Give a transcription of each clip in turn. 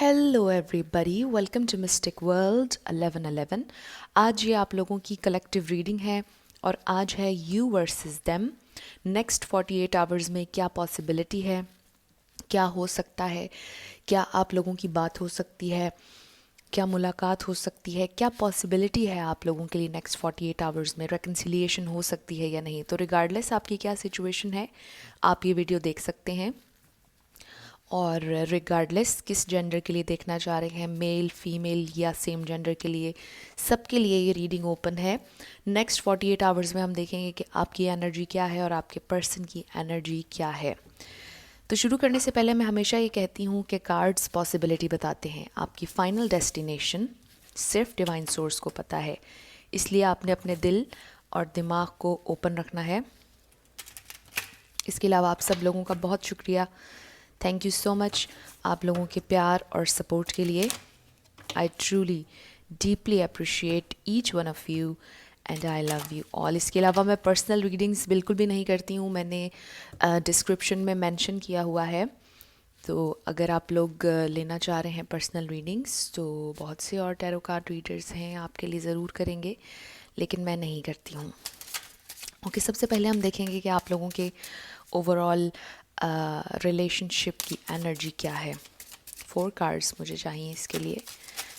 Hello everybody, welcome to Mystic World 1111। आज ये आप लोगों की कलेक्टिव रीडिंग है और आज है you versus them. Next 48 hours में क्या पॉसिबिलिटी है, क्या हो सकता है, क्या आप लोगों की बात हो सकती है, क्या मुलाकात हो सकती है, क्या पॉसिबिलिटी है आप लोगों के लिए नेक्स्ट 48 आवर्स में, रिकन्सिलिएशन हो सकती है या नहीं। तो रिगार्डलेस आपकी क्या सिचुएशन है, आप ये वीडियो देख सकते हैं। और रिगार्डलेस किस जेंडर के लिए देखना चाह रहे हैं, मेल फीमेल या सेम जेंडर के लिए, सबके लिए ये रीडिंग ओपन है। नेक्स्ट 48 आवर्स में हम देखेंगे कि आपकी एनर्जी क्या है और आपके पर्सन की एनर्जी क्या है। तो शुरू करने से पहले मैं हमेशा ये कहती हूँ कि कार्ड्स पॉसिबिलिटी बताते हैं, आपकी फाइनल डेस्टिनेशन सिर्फ डिवाइन सोर्स को पता है, इसलिए आपने अपने दिल और दिमाग को ओपन रखना है। इसके अलावा आप सब लोगों का बहुत शुक्रिया, थैंक यू सो मच आप लोगों के प्यार और सपोर्ट के लिए। I truly deeply appreciate each one of you and I love you all. इसके अलावा मैं पर्सनल रीडिंग्स बिल्कुल भी नहीं करती हूँ, मैंने डिस्क्रिप्शन में मेंशन किया हुआ है। तो अगर आप लोग लेना चाह रहे हैं पर्सनल रीडिंग्स तो बहुत से और टैरो कार्ड रीडर्स हैं, आपके लिए ज़रूर करेंगे, लेकिन मैं नहीं करती हूँ। ओके, सबसे पहले हम देखेंगे कि आप लोगों के ओवरऑल रिलेशनशिप की एनर्जी क्या है। 4 कार्ड्स मुझे चाहिए इसके लिए,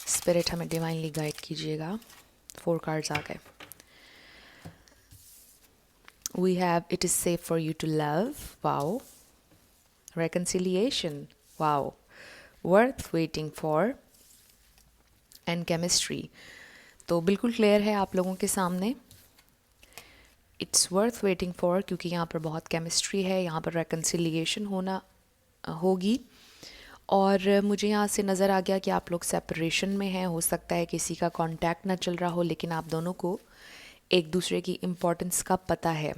स्पिरिट हमें डिवाइनली गाइड कीजिएगा। 4 कार्ड्स आ गए। We have it is safe for you to love, wow. reconciliation, wow, worth waiting for, and chemistry। तो बिल्कुल क्लियर है आप लोगों के सामने, इट्स वर्थ वेटिंग फॉर, क्योंकि यहाँ पर बहुत केमिस्ट्री है, यहाँ पर reconciliation होना होगी। और मुझे यहाँ से नज़र आ गया कि आप लोग सेपरेशन में हैं, हो सकता है किसी का कांटेक्ट ना चल रहा हो, लेकिन आप दोनों को एक दूसरे की इम्पोर्टेंस का पता है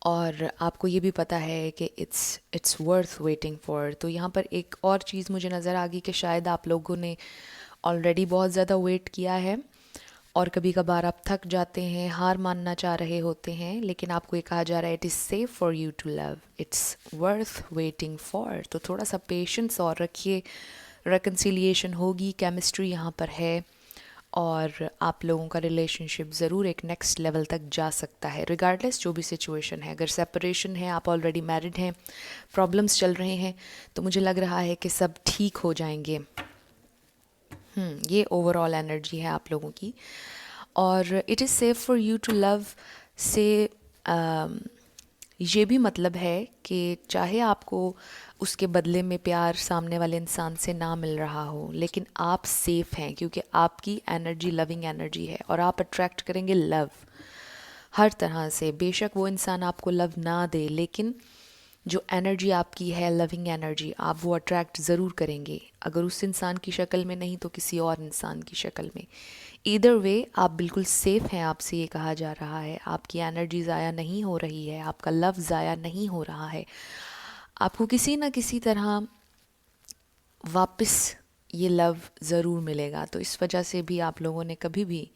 और आपको ये भी पता है कि इट्स वर्थ वेटिंग फॉर। तो यहाँ पर एक और चीज़ मुझे नज़र आ गई कि शायद आप लोगों ने ऑलरेडी बहुत ज़्यादा वेट किया है और कभी कभार आप थक जाते हैं, हार मानना चाह रहे होते हैं, लेकिन आपको ये कहा जा रहा है it is safe for you to love, it's worth waiting for. तो थोड़ा सा पेशेंस और रखिए, रिकन्सिलिएशन होगी, केमिस्ट्री यहाँ पर है और आप लोगों का रिलेशनशिप ज़रूर एक नेक्स्ट लेवल तक जा सकता है, रिगार्डलेस जो भी सिचुएशन है। अगर सेपरेशन है, आप ऑलरेडी मैरिड हैं, प्रॉब्लम्स चल रहे हैं, तो मुझे लग रहा है कि सब ठीक हो जाएंगे। ये ओवरऑल एनर्जी है आप लोगों की। और it is safe for you to love से ये भी मतलब है कि चाहे आपको उसके बदले में प्यार सामने वाले इंसान से ना मिल रहा हो, लेकिन आप सेफ हैं क्योंकि आपकी एनर्जी लविंग एनर्जी है और आप अट्रैक्ट करेंगे लव हर तरह से। बेशक वो इंसान आपको लव ना दे, लेकिन जो एनर्जी आपकी है लविंग एनर्जी, आप वो अट्रैक्ट ज़रूर करेंगे, अगर उस इंसान की शक्ल में नहीं तो किसी और इंसान की शक्ल में। ईदर वे आप बिल्कुल सेफ़ हैं, आपसे ये कहा जा रहा है, आपकी एनर्जी ज़ाया नहीं हो रही है, आपका लव ज़ाया नहीं हो रहा है, आपको किसी न किसी तरह वापस ये लव ज़रूर मिलेगा। तो इस वजह से भी आप लोगों ने कभी भी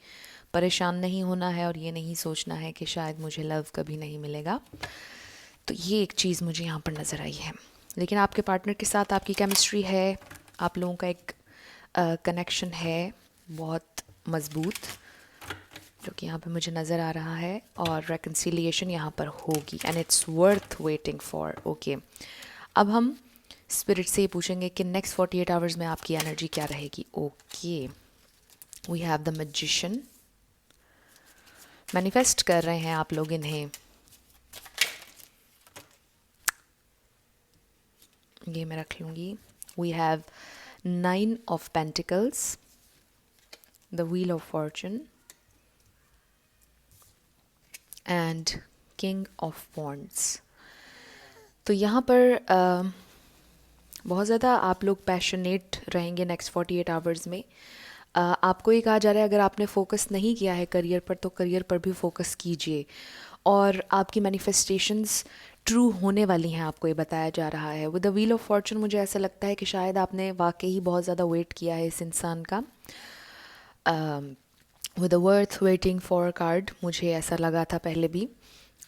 परेशान नहीं होना है और ये नहीं सोचना है कि शायद मुझे लव कभी नहीं मिलेगा। तो ये एक चीज़ मुझे यहाँ पर नज़र आई है। लेकिन आपके पार्टनर के साथ आपकी केमिस्ट्री है, आप लोगों का एक कनेक्शन है बहुत मज़बूत, जो कि यहाँ पे मुझे नज़र आ रहा है, और रिकन्सिलिएशन यहाँ पर होगी and it's worth waiting for. Okay, अब हम स्पिरिट से ये पूछेंगे कि नेक्स्ट 48 आवर्स में आपकी एनर्जी क्या रहेगी। Okay, we have the Magician. Manifest कर रहे हैं आप लोग इन्हें, ये मैं रख लूँगी। We have 9 of Pentacles, the Wheel of Fortune and king of Wands. तो यहाँ पर बहुत ज़्यादा आप लोग पैशनेट रहेंगे नेक्स्ट 48 आवर्स में। आपको ये कहा जा रहा है अगर आपने फोकस नहीं किया है करियर पर तो करियर पर भी फोकस कीजिए, और आपकी मैनिफेस्टेशंस ट्रू होने वाली हैं, आपको ये बताया जा रहा है। With the Wheel of Fortune मुझे ऐसा लगता है कि शायद आपने वाकई ही बहुत ज़्यादा वेट किया है इस इंसान का। With the worth waiting for card मुझे ऐसा लगा था पहले भी,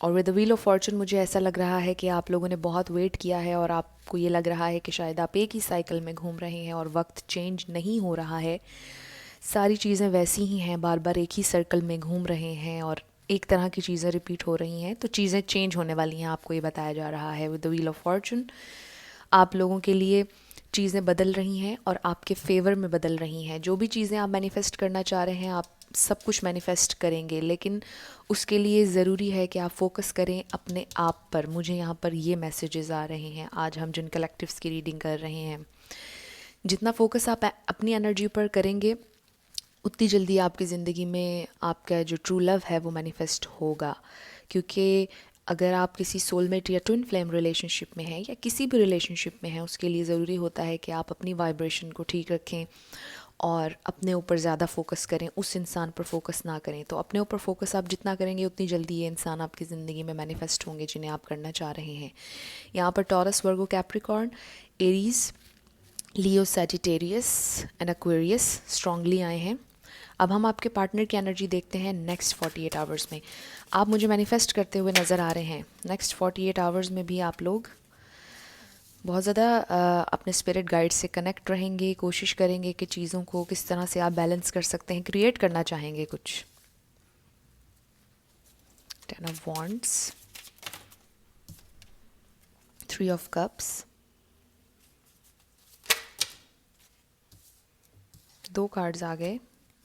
और with the Wheel of Fortune मुझे ऐसा लग रहा है कि आप लोगों ने बहुत वेट किया है और आपको ये लग रहा है कि शायद आप एक ही साइकिल में घूम रहे हैं और वक्त चेंज नहीं हो रहा है। सारी चीज़ें वैसी ही हैं, बार बार एक ही सर्कल में घूम रहे हैं और एक तरह की चीज़ें रिपीट हो रही हैं। तो चीज़ें चेंज होने वाली हैं, आपको ये बताया जा रहा है with the Wheel of Fortune. आप लोगों के लिए चीज़ें बदल रही हैं और आपके फेवर में बदल रही हैं। जो भी चीज़ें आप मैनिफेस्ट करना चाह रहे हैं, आप सब कुछ मैनिफेस्ट करेंगे, लेकिन उसके लिए ज़रूरी है कि आप फोकस करें अपने आप पर। मुझे यहाँ पर ये मैसेजेस आ रहे हैं आज हम जिन कलेक्टिव्स की रीडिंग कर रहे हैं। जितना फोकस आप अपनी एनर्जी पर करेंगे, उतनी जल्दी आपकी ज़िंदगी में आपका जो ट्रू लव है वो मैनिफेस्ट होगा। क्योंकि अगर आप किसी सोलमेट या ट्विन फ्लेम रिलेशनशिप में हैं या किसी भी रिलेशनशिप में हैं, उसके लिए ज़रूरी होता है कि आप अपनी वाइब्रेशन को ठीक रखें और अपने ऊपर ज़्यादा फोकस करें, उस इंसान पर फोकस ना करें। तो अपने ऊपर फोकस आप जितना करेंगे उतनी जल्दी ये इंसान आपकी ज़िंदगी में मैनिफेस्ट होंगे जिन्हें आप करना चाह रहे हैं। यहाँ पर taurus, Virgo, Capricorn, Aries, Leo, Sagittarius and Aquarius strongly आए हैं। अब हम आपके पार्टनर की एनर्जी देखते हैं नेक्स्ट 48 आवर्स में। आप मुझे मैनिफेस्ट करते हुए नज़र आ रहे हैं। नेक्स्ट 48 आवर्स में भी आप लोग बहुत ज़्यादा अपने स्पिरिट गाइड से कनेक्ट रहेंगे, कोशिश करेंगे कि चीज़ों को किस तरह से आप बैलेंस कर सकते हैं, क्रिएट करना चाहेंगे कुछ। 10 of wands, 3 of cups, 2 cards आ गए।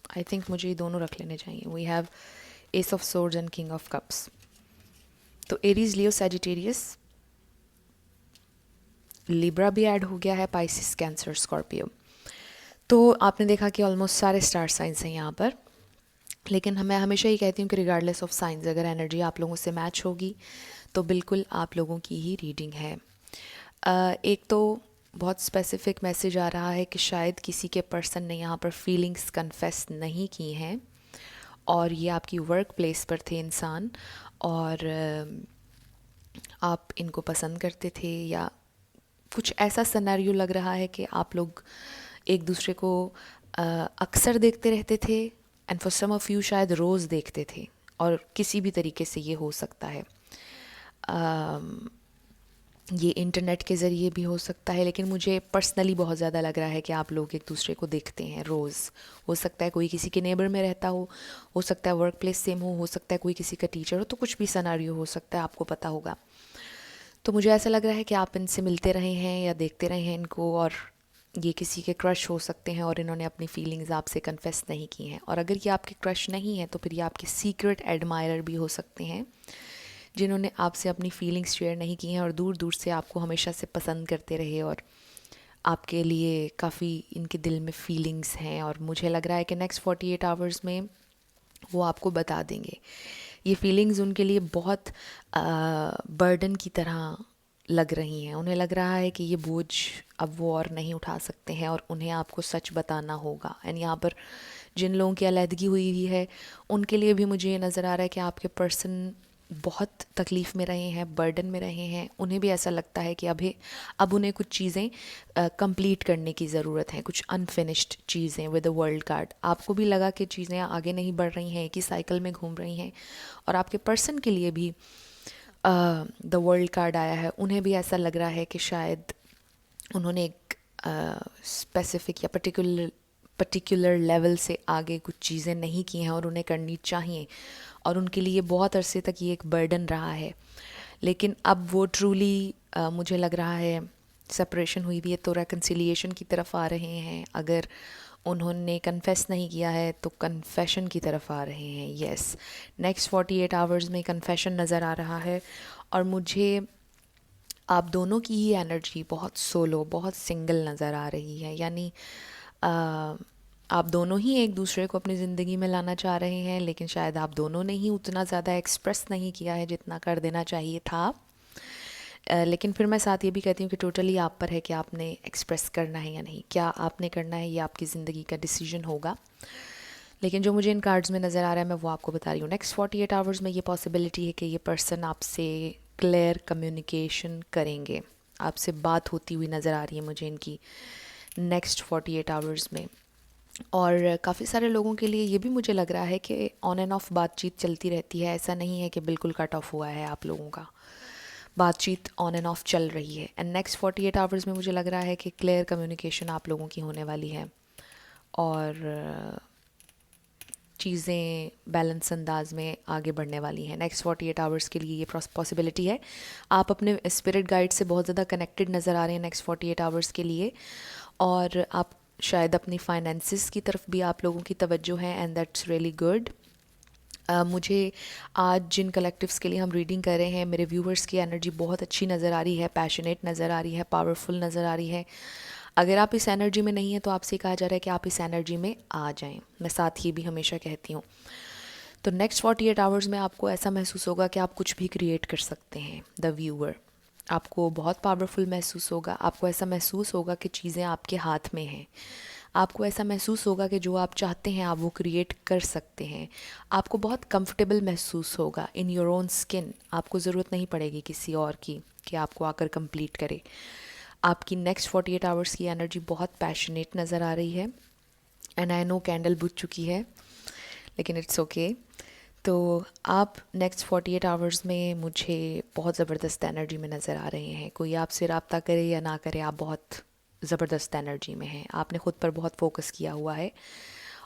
आई थिंक मुझे ये दोनों रख लेने चाहिए। We have ace of swords and king of cups. तो एरीज, लियो, सैजिटेरियस, लिब्रा भी ऐड हो गया है, पाइसिस, कैंसर, स्कॉर्पियो। तो आपने देखा कि ऑलमोस्ट सारे स्टार साइंस हैं यहाँ पर। लेकिन मैं हमेशा ही कहती हूँ कि रिगार्डलेस ऑफ साइंस, अगर एनर्जी आप लोगों से मैच होगी तो बिल्कुल आप लोगों की ही रीडिंग है। एक तो बहुत स्पेसिफिक मैसेज आ रहा है कि शायद किसी के पर्सन ने यहाँ पर फीलिंग्स कन्फेस नहीं की हैं और ये आपकी वर्क प्लेस पर थे इंसान और आप इनको पसंद करते थे, या कुछ ऐसा सिनेरियो लग रहा है कि आप लोग एक दूसरे को अक्सर देखते रहते थे and for some of you शायद रोज़ देखते थे, और किसी भी तरीके से ये हो सकता है। ये इंटरनेट के ज़रिए भी हो सकता है, लेकिन मुझे पर्सनली बहुत ज़्यादा लग रहा है कि आप लोग एक दूसरे को देखते हैं रोज़। हो सकता है कोई किसी के नेबर में रहता हो सकता है वर्क प्लेस सेम हो सकता है कोई किसी का टीचर हो, तो कुछ भी सिनेरियो हो सकता है, आपको पता होगा। तो मुझे ऐसा लग रहा है कि आप इनसे मिलते रहे हैं या देखते रहे हैं इनको, और ये किसी के क्रश हो सकते हैं और इन्होंने अपनी फीलिंग्स आपसे कन्फेस नहीं की हैं। और अगर ये आपके क्रश नहीं है तो फिर ये आपके सीक्रेट एडमायरर भी हो सकते हैं जिन्होंने आपसे अपनी फीलिंग्स शेयर नहीं की हैं और दूर दूर से आपको हमेशा से पसंद करते रहे और आपके लिए काफ़ी इनके दिल में फीलिंग्स हैं। और मुझे लग रहा है कि नेक्स्ट 48 आवर्स में वो आपको बता देंगे। ये फीलिंग्स उनके लिए बहुत बर्डन की तरह लग रही हैं। उन्हें लग रहा है कि ये बोझ अब वो और नहीं उठा सकते हैं और उन्हें आपको सच बताना होगा। एंड यहाँ पर जिन लोगों की अलहदगी हुई हुई है उनके लिए भी मुझे ये नज़र आ रहा है कि आपके पर्सन बहुत तकलीफ़ में रहे हैं, बर्डन में रहे हैं। उन्हें भी ऐसा लगता है कि अब उन्हें कुछ चीज़ें कंप्लीट करने की ज़रूरत है, कुछ अनफिनिश्ड चीज़ें विद द वर्ल्ड कार्ड। आपको भी लगा कि चीज़ें आगे नहीं बढ़ रही हैं, एक ही साइकिल में घूम रही हैं, और आपके पर्सन के लिए भी द वर्ल्ड कार्ड आया है। उन्हें भी ऐसा लग रहा है कि शायद उन्होंने एक स्पेसिफिक या पर्टिकुलर लेवल से आगे कुछ चीज़ें नहीं की हैं और उन्हें करनी चाहिए, और उनके लिए बहुत अरसे तक ये एक बर्डन रहा है। लेकिन अब वो ट्रूली मुझे लग रहा है सेपरेशन हुई भी है तो रेकन्सिलिएशन की तरफ आ रहे हैं। अगर उन्होंने कन्फेस नहीं किया है तो कन्फेशन की तरफ आ रहे हैं। येस, नेक्स्ट 48 आवर्स में कन्फेशन नज़र आ रहा है। और मुझे आप दोनों की ही एनर्जी बहुत सोलो, बहुत सिंगल नज़र आ रही है। यानी आप दोनों ही एक दूसरे को अपनी ज़िंदगी में लाना चाह रहे हैं, लेकिन शायद आप दोनों ने ही उतना ज़्यादा एक्सप्रेस नहीं किया है जितना कर देना चाहिए था। लेकिन फिर मैं साथ ये भी कहती हूँ कि टोटली आप पर है कि आपने एक्सप्रेस करना है या नहीं। क्या आपने करना है ये आपकी ज़िंदगी का डिसीजन होगा। लेकिन जो मुझे इन कार्ड्स में नज़र आ रहा है मैं वो आपको बता रही हूँ। नेक्स्ट 48 आवर्स में ये पॉसिबिलिटी है कि ये पर्सन आपसे क्लियर कम्युनिकेशन करेंगे, आपसे बात होती हुई नज़र आ रही है मुझे इनकी नेक्स्ट 48 आवर्स में। और काफ़ी सारे लोगों के लिए ये भी मुझे लग रहा है कि ऑन एंड ऑफ बातचीत चलती रहती है, ऐसा नहीं है कि बिल्कुल कट ऑफ हुआ है आप लोगों का, बातचीत ऑन एंड ऑफ चल रही है। एंड नेक्स्ट 48 आवर्स में मुझे लग रहा है कि क्लियर कम्युनिकेशन आप लोगों की होने वाली है और चीज़ें बैलेंस अंदाज में आगे बढ़ने वाली हैं। नेक्स्ट 48 आवर्स के लिए ये पॉसिबिलिटी है। आप अपने स्पिरिट गाइड से बहुत ज़्यादा कनेक्टेड नज़र आ रहे हैं नेक्स्ट 48 आवर्स के लिए, और आप शायद अपनी फाइनेंसिस की तरफ भी आप लोगों की तवज्जो है, एंड दैट्स रियली गुड। मुझे आज जिन कलेक्टिव्स के लिए हम रीडिंग कर रहे हैं, मेरे व्यूवर्स की एनर्जी बहुत अच्छी नज़र आ रही है, पैशनेट नज़र आ रही है, पावरफुल नज़र आ रही है। अगर आप इस एनर्जी में नहीं हैं तो आपसे कहा जा रहा है कि आप इस एनर्जी में आ जाएं। मैं साथ ही भी हमेशा कहती हूँ। तो नेक्स्ट 48 आवर्स में आपको ऐसा महसूस होगा कि आप कुछ भी क्रिएट कर सकते हैं। द व्यूअर, आपको बहुत पावरफुल महसूस होगा। आपको ऐसा महसूस होगा कि चीज़ें आपके हाथ में हैं। आपको ऐसा महसूस होगा कि जो आप चाहते हैं आप वो क्रिएट कर सकते हैं। आपको बहुत कंफर्टेबल महसूस होगा इन योर ओन स्किन। आपको ज़रूरत नहीं पड़ेगी किसी और की कि आपको आकर कंप्लीट करे। आपकी नेक्स्ट 48 आवर्स की एनर्जी बहुत पैशनेट नज़र आ रही है। एंड आई नो कैंडल बुझ चुकी है, लेकिन इट्स ओके। तो आप नेक्स्ट 48 आवर्स में मुझे बहुत ज़बरदस्त एनर्जी में नज़र आ रहे हैं। कोई आपसे रब्ता करे या ना करे, आप बहुत ज़बरदस्त एनर्जी में हैं। आपने ख़ुद पर बहुत फोकस किया हुआ है,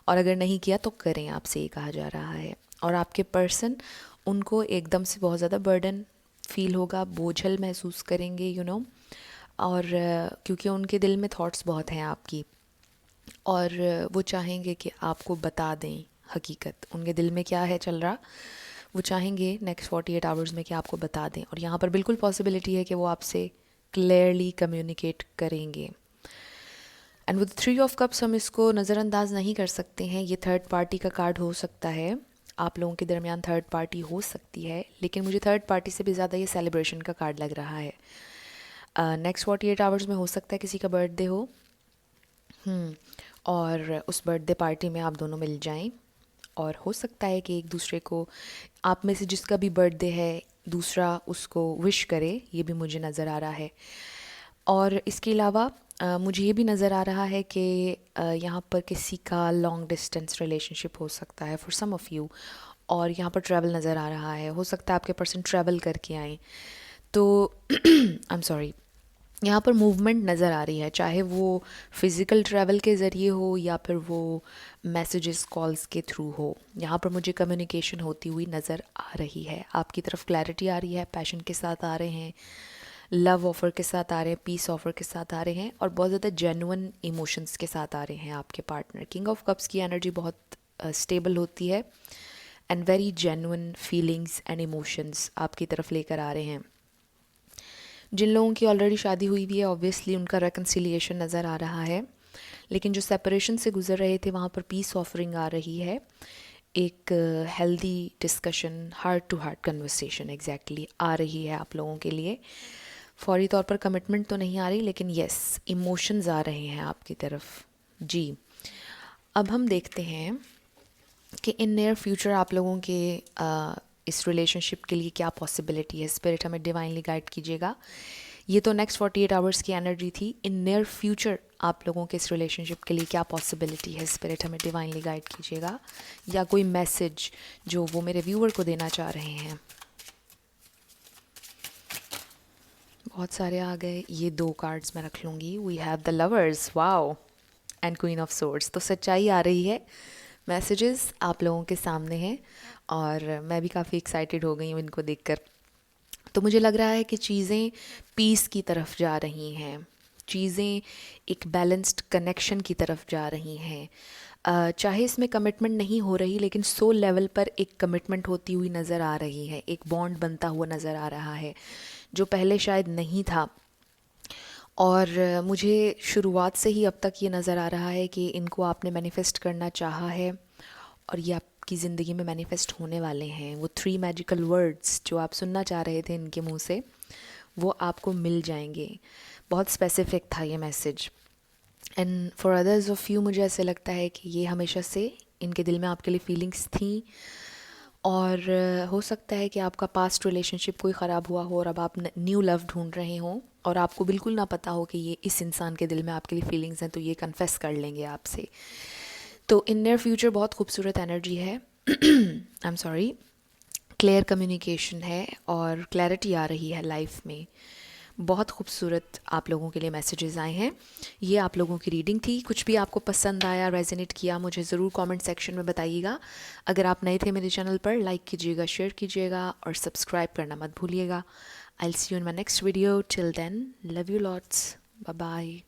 और अगर नहीं किया तो करें, आपसे ये कहा जा रहा है। और आपके पर्सन, उनको एकदम से बहुत ज़्यादा बर्डन फील होगा, बोझल महसूस करेंगे, और क्योंकि उनके दिल में थॉट्स बहुत हैं आपकी, और वो चाहेंगे कि आपको बता दें हकीकत, उनके दिल में क्या है चल रहा। वो चाहेंगे नेक्स्ट 48 आवर्स में कि आपको बता दें, और यहाँ पर बिल्कुल पॉसिबिलिटी है कि वो आपसे क्लियरली कम्युनिकेट करेंगे। एंड विद 3 ऑफ कप्स हम इसको नज़रअंदाज नहीं कर सकते हैं। ये थर्ड पार्टी का कार्ड हो सकता है, आप लोगों के दरमियान थर्ड पार्टी हो सकती है, लेकिन मुझे थर्ड पार्टी से भी ज़्यादा ये सेलिब्रेशन का कार्ड लग रहा है। नेक्स्ट 48 आवर्स में हो सकता है किसी का बर्थडे हो, और उस बर्थडे पार्टी में आप दोनों मिल जाएं, और हो सकता है कि एक दूसरे को, आप में से जिसका भी बर्थडे है, दूसरा उसको विश करे, ये भी मुझे नज़र आ रहा है। और इसके अलावा मुझे ये भी नज़र आ रहा है कि यहाँ पर किसी का लॉन्ग डिस्टेंस रिलेशनशिप हो सकता है फॉर सम ऑफ़ यू, और यहाँ पर ट्रैवल नज़र आ रहा है। हो सकता है आपके पर्सन ट्रैवल करके आएँ, तो आई एम सॉरी, यहाँ पर मूवमेंट नज़र आ रही है, चाहे वो फिज़िकल ट्रैवल के ज़रिए हो या फिर वो मैसेजेस कॉल्स के थ्रू हो। यहाँ पर मुझे कम्युनिकेशन होती हुई नज़र आ रही है। आपकी तरफ क्लैरिटी आ रही है, पैशन के साथ आ रहे हैं, लव ऑफ़र के साथ आ रहे हैं, पीस ऑफ़र के साथ आ रहे हैं, और बहुत ज़्यादा जेन्युइन इमोशंस के साथ आ रहे हैं आपके पार्टनर। किंग ऑफ कप्स की एनर्जी बहुत स्टेबल होती है, and very genuine feelings and emotions आपकी तरफ लेकर आ रहे हैं। जिन लोगों की ऑलरेडी शादी हुई भी है, ऑब्वियसली उनका रेकन्सिलिएशन नज़र आ रहा है, लेकिन जो सेपरेशन से गुजर रहे थे वहाँ पर पीस ऑफरिंग आ रही है। एक healthy discussion, heart to heart conversation exactly आ रही है आप लोगों के लिए। फौरी तौर पर कमिटमेंट तो नहीं आ रही, लेकिन यस, इमोशंस आ रहे हैं आपकी तरफ जी। अब हम देखते हैं कि इन नियर फ्यूचर आप लोगों के इस रिलेशनशिप के लिए क्या पॉसिबिलिटी है। स्पिरिट हमें डिवाइनली गाइड कीजिएगा। ये तो नेक्स्ट 48 आवर्स की एनर्जी थी। इन नियर फ्यूचर आप लोगों के इस रिलेशनशिप के लिए क्या पॉसिबिलिटी है, स्पिरिट हमें डिवाइनली गाइड कीजिएगा, या कोई मैसेज जो वो मेरे व्यूअर को देना चाह रहे हैं। बहुत सारे आ गए, ये 2 कार्ड्स मैं रख लूँगी। We have the Lovers, wow, and Queen of Swords. तो सच्चाई आ रही है, मैसेजेस आप लोगों के सामने हैं, और मैं भी काफ़ी एक्साइटेड हो गई हूँ इनको देखकर। तो मुझे लग रहा है कि चीज़ें पीस की तरफ जा रही हैं, चीज़ें एक बैलेंस्ड कनेक्शन की तरफ जा रही हैं। चाहे इसमें कमिटमेंट नहीं हो रही, लेकिन सोल लेवल पर एक कमिटमेंट होती हुई नज़र आ रही है, एक बॉन्ड बनता हुआ नज़र आ रहा है, जो पहले शायद नहीं था। और मुझे शुरुआत से ही अब तक ये नज़र आ रहा है कि इनको आपने मैनिफेस्ट करना चाहा है, और ये आपकी ज़िंदगी में मैनिफेस्ट होने वाले हैं। वो 3 मैजिकल वर्ड्स जो आप सुनना चाह रहे थे इनके मुंह से, वो आपको मिल जाएंगे। बहुत स्पेसिफिक था ये message. And for others of you, मुझे ऐसे लगता है कि ये हमेशा से इनके दिल में आपके लिए फीलिंग्स थी, और हो सकता है कि आपका पास्ट रिलेशनशिप कोई ख़राब हुआ हो और अब आप न्यू लव ढूंढ रहे हों, और आपको बिल्कुल ना पता हो कि ये इस इंसान के दिल में आपके लिए फ़ीलिंग्स हैं, तो ये कन्फेस कर लेंगे आपसे। तो इन नियर फ्यूचर बहुत खूबसूरत एनर्जी है। I am sorry, clear communication है और क्लैरिटी आ रही है लाइफ में। बहुत खूबसूरत आप लोगों के लिए मैसेजेस आए हैं। ये आप लोगों की रीडिंग थी। कुछ भी आपको पसंद आया, रेजोनेट किया, मुझे ज़रूर कमेंट सेक्शन में बताइएगा। अगर आप नए थे मेरे चैनल पर, लाइक कीजिएगा, शेयर कीजिएगा और सब्सक्राइब करना मत भूलिएगा। I will see you in my next video. Till then, love you lots, bye bye.